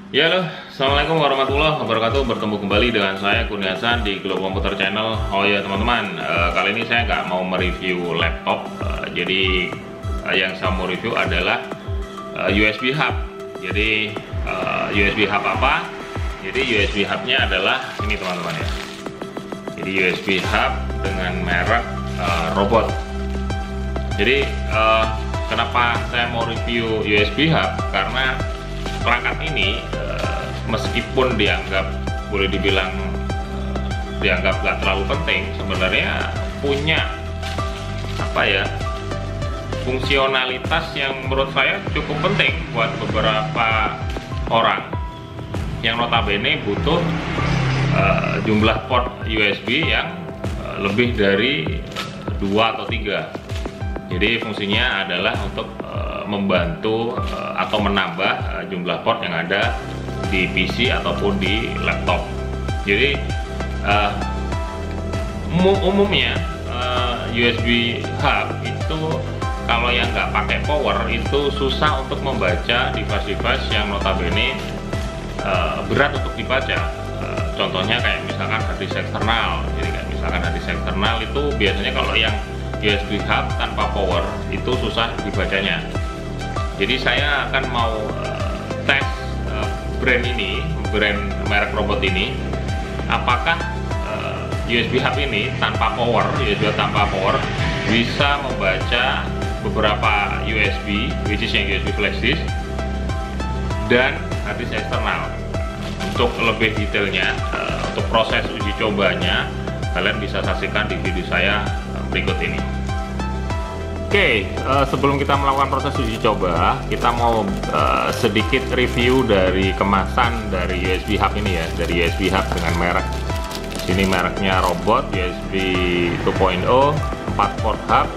Ya loh, Assalamualaikum warahmatullahi wabarakatuh. Bertemu kembali dengan saya Kurniawan di Globe Computer Channel. Oh ya teman-teman, kali ini saya nggak mau mereview laptop. Yang saya mau review adalah USB hub. Jadi USB hub apa? Jadi USB hubnya adalah ini teman-teman ya. Jadi USB hub dengan merek Robot. Jadi kenapa saya mau review USB hub? Karena perangkat ini meskipun boleh dibilang dianggap nggak terlalu penting, sebenarnya punya fungsionalitas yang menurut saya cukup penting buat beberapa orang yang notabene butuh jumlah port USB yang lebih dari 2 atau 3. Jadi fungsinya adalah untuk membantu atau menambah jumlah port yang ada di PC ataupun di laptop. Jadi umumnya USB hub itu kalau yang nggak pakai power itu susah untuk membaca device-device yang notabene berat untuk dibaca. Contohnya kayak misalkan hard disk eksternal. Jadi kayak misalkan hard disk eksternal itu biasanya kalau yang USB hub tanpa power itu susah dibacanya. Jadi saya akan mau tes brand merek Robot ini, apakah USB hub ini tanpa power, bisa membaca beberapa USB, which is yang USB flash disk dan hard disk eksternal. Untuk lebih detailnya, untuk proses uji cobanya, kalian bisa saksikan di video saya berikut ini. Oke, sebelum kita melakukan proses uji coba, kita mau sedikit review dari kemasan dari USB hub ini ya, dari USB hub dengan merek. Sini mereknya Robot USB 2.0 4 port hub,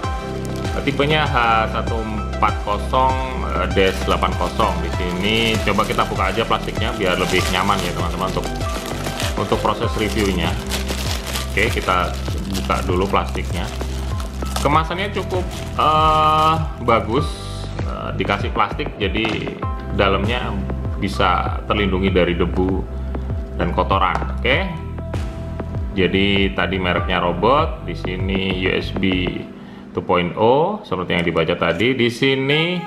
tipenya H140-80. Di sini coba kita buka aja plastiknya biar lebih nyaman ya teman-teman untuk proses reviewnya. Oke, kita buka dulu plastiknya. Kemasannya cukup bagus, dikasih plastik jadi dalamnya bisa terlindungi dari debu dan kotoran. Oke, jadi tadi mereknya Robot, di sini USB 2.0 seperti yang dibaca tadi. Di sini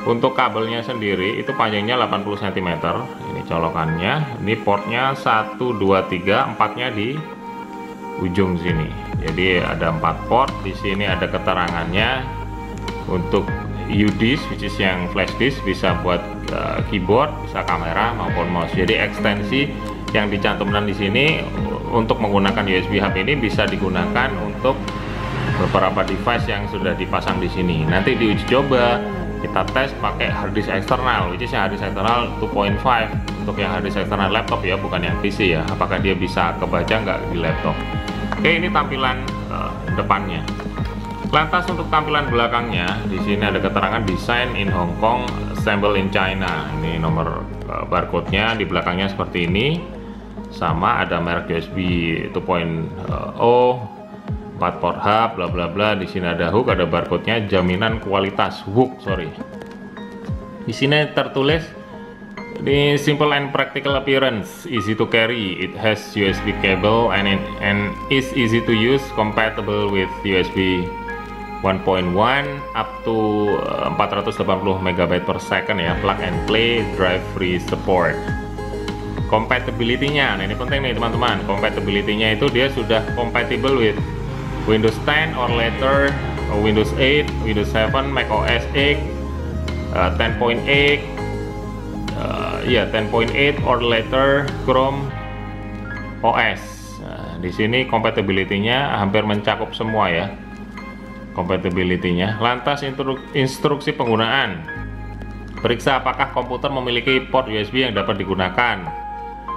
untuk kabelnya sendiri itu panjangnya 80 cm. Ini colokannya, ini portnya 1, 2, 3, 4-nya di ujung sini. Jadi ada 4 port. Di sini ada keterangannya untuk UDIS, which is yang flash disk, bisa buat keyboard, bisa kamera maupun mouse. Jadi ekstensi yang dicantumkan di sini untuk menggunakan USB hub ini bisa digunakan untuk beberapa device yang sudah dipasang di sini. Nanti di uji coba kita tes pakai hard disk eksternal, which is yang hard disk eksternal 2.5 untuk yang hard disk eksternal laptop ya, bukan yang PC ya. Apakah dia bisa kebaca nggak di laptop? Oke, ini tampilan depannya. Lantas untuk tampilan belakangnya, di sini ada keterangan design in Hong Kong, assemble in China. Ini nomor barcode-nya di belakangnya seperti ini. Sama ada merek USB 2.0, 4 port hub, bla bla bla. Di sini ada hook, ada barcode-nya, jaminan kualitas hook, sorry. Di sini tertulis ini simple and practical appearance, easy to carry, it has USB cable and is easy to use, compatible with USB 1.1 up to 480 MB per second ya, plug and play, drive free support. Compatibility-nya, nah ini penting nih teman-teman, compatibility-nya itu dia sudah compatible with Windows 10 or later, Windows 8, Windows 7, Mac OS X, 10.8, 10.8 or later, Chrome OS. Nah, di sini compatibility-nya hampir mencakup semua ya, compatibility-nya. Lantas instruksi penggunaan, periksa apakah komputer memiliki port USB yang dapat digunakan.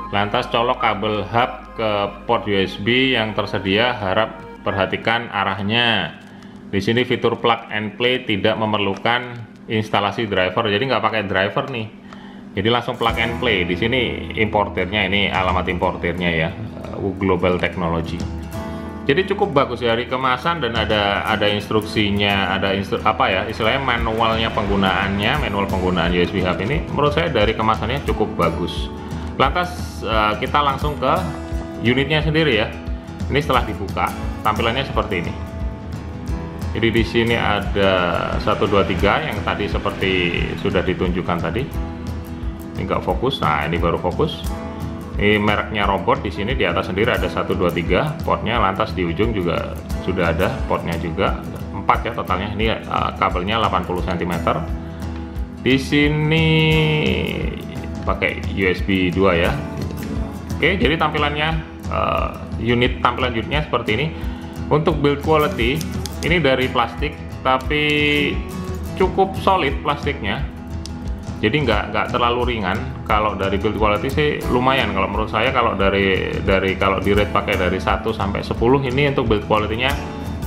Lantas colok kabel hub ke port USB yang tersedia, harap perhatikan arahnya. Di sini fitur plug and play tidak memerlukan instalasi driver, jadi nggak pakai driver nih. Jadi langsung plug and play. Di sini importernya, ini alamat importernya ya, Global Technology. Jadi cukup bagus dari kemasan, dan ada instruksinya, ada istilahnya manual penggunaan USB hub ini. Menurut saya dari kemasannya cukup bagus. Lantas kita langsung ke unitnya sendiri ya. Ini setelah dibuka tampilannya seperti ini. Jadi di sini ada 1, 2, 3 yang tadi seperti sudah ditunjukkan tadi. Ini nggak fokus. Nah, ini baru fokus. Ini mereknya robot. Di sini di atas sendiri ada 1, 2, 3 portnya. Lantas di ujung juga sudah ada portnya juga. 4 ya totalnya. Ini kabelnya 80 cm. Di sini pakai USB 2 ya. Oke, jadi tampilannya tampilan unitnya seperti ini. Untuk build quality ini dari plastik, tapi cukup solid plastiknya. Jadi nggak terlalu ringan. Kalau dari build quality sih lumayan kalau menurut saya. Kalau kalau di rate pakai dari 1 sampai 10, ini untuk build quality-nya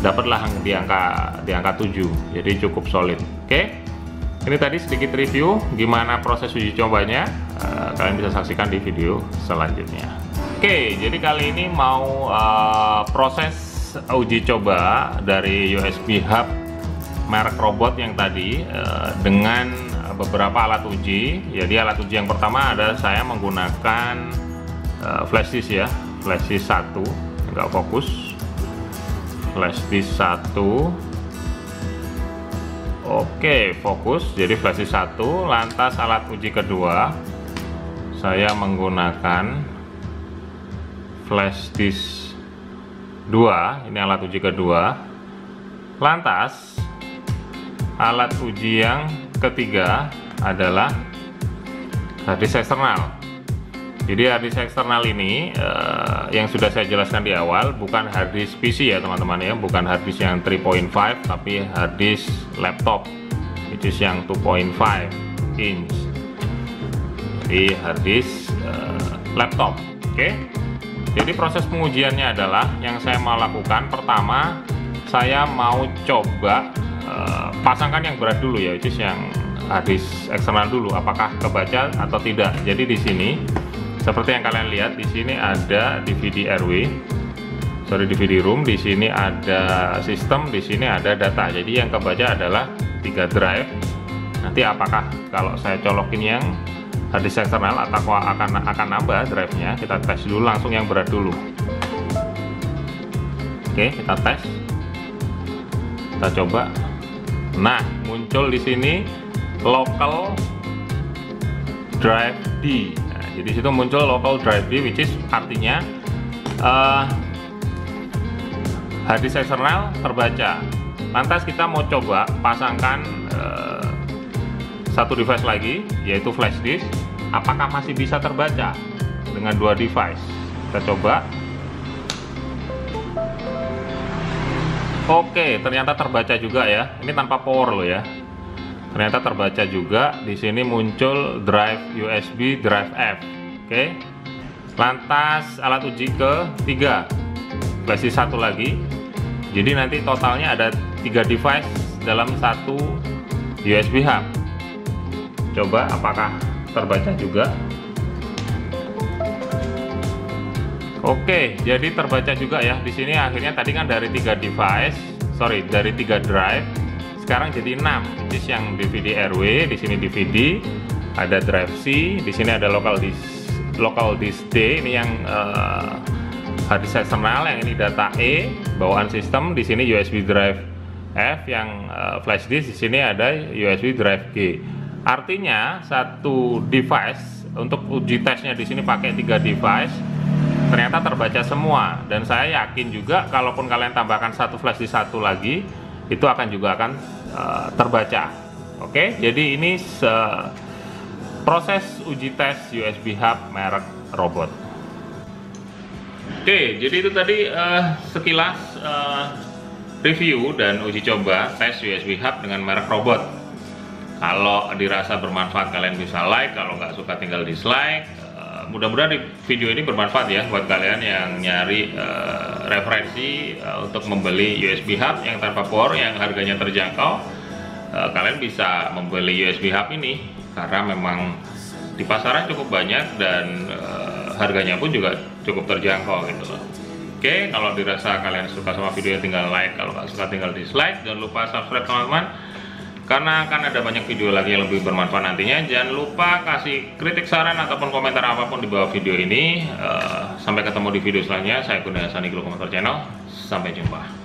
dapatlah di angka 7. Jadi cukup solid. Oke. Ini tadi sedikit review gimana proses uji cobanya. Kalian bisa saksikan di video selanjutnya. Oke, jadi kali ini mau proses uji coba dari USB hub merek robot yang tadi dengan beberapa alat uji. Jadi alat uji yang pertama ada saya menggunakan flash disk ya, flash disk 1, nggak fokus, flash disk 1. Oke, fokus. Jadi flash disk 1. Lantas alat uji kedua saya menggunakan flash disk 2. Ini alat uji kedua. Lantas alat uji yang ketiga adalah hard disk eksternal. Jadi hard disk eksternal ini yang sudah saya jelaskan di awal, bukan hard disk PC ya teman-teman ya, bukan hard disk yang 3.5, tapi hard disk laptop, which is yang 2.5 inch. Jadi hard disk laptop. Oke. Jadi proses pengujiannya adalah yang saya mau lakukan, pertama saya mau coba pasangkan yang berat dulu ya, which is yang harddisk eksternal dulu, apakah kebaca atau tidak. Jadi di sini seperti yang kalian lihat, di sini ada DVD DVD room, di sini ada sistem, di sini ada data. Jadi yang kebaca adalah 3 drive. Nanti apakah kalau saya colokin yang harddisk eksternal atau akan nambah drive-nya, kita tes dulu langsung yang berat dulu. Oke, kita tes. Kita coba. Nah, muncul di sini local drive D. Nah, jadi situ muncul local drive D, which is artinya harddisk eksternal terbaca. Lantas kita mau coba pasangkan satu device lagi, yaitu flash disk. Apakah masih bisa terbaca dengan 2 device? Kita coba. Oke, ternyata terbaca juga ya. Ini tanpa power loh ya. Ternyata terbaca juga. Di sini muncul drive USB drive F. Oke. Lantas alat uji ke-3, flash disk 1 lagi. Jadi nanti totalnya ada 3 device dalam satu USB hub. Coba apakah terbaca juga. Oke, jadi terbaca juga ya. Di sini akhirnya tadi kan dari 3 drive, sekarang jadi 6. Ini yang DVD RW, di sini DVD, ada drive C, di sini ada local disk D, ini yang hard disk eksternal, yang ini data E, bawaan sistem, di sini USB drive F, yang flash disk, di sini ada USB drive G. Artinya satu device untuk uji tesnya di sini pakai 3 device. Ternyata terbaca semua, dan saya yakin juga kalaupun kalian tambahkan satu flash disk 1 lagi, itu akan terbaca. Oke, jadi ini proses uji tes USB hub merek robot. Oke, jadi itu tadi sekilas review dan uji coba tes USB hub dengan merek robot. Kalau dirasa bermanfaat kalian bisa like, kalau nggak suka tinggal dislike. Mudah-mudahan di video ini bermanfaat ya buat kalian yang nyari referensi untuk membeli USB hub yang tanpa power yang harganya terjangkau. Kalian bisa membeli USB hub ini karena memang di pasaran cukup banyak dan harganya pun juga cukup terjangkau gitu loh. Oke, kalau dirasa kalian suka sama video tinggal like, kalau nggak suka tinggal dislike. Jangan lupa subscribe teman-teman, karena akan ada banyak video lagi yang lebih bermanfaat nantinya. Jangan lupa kasih kritik, saran, ataupun komentar apapun di bawah video ini. Sampai ketemu di video selanjutnya. Saya Kurnia Hassani, Glow Komentar Channel. Sampai jumpa.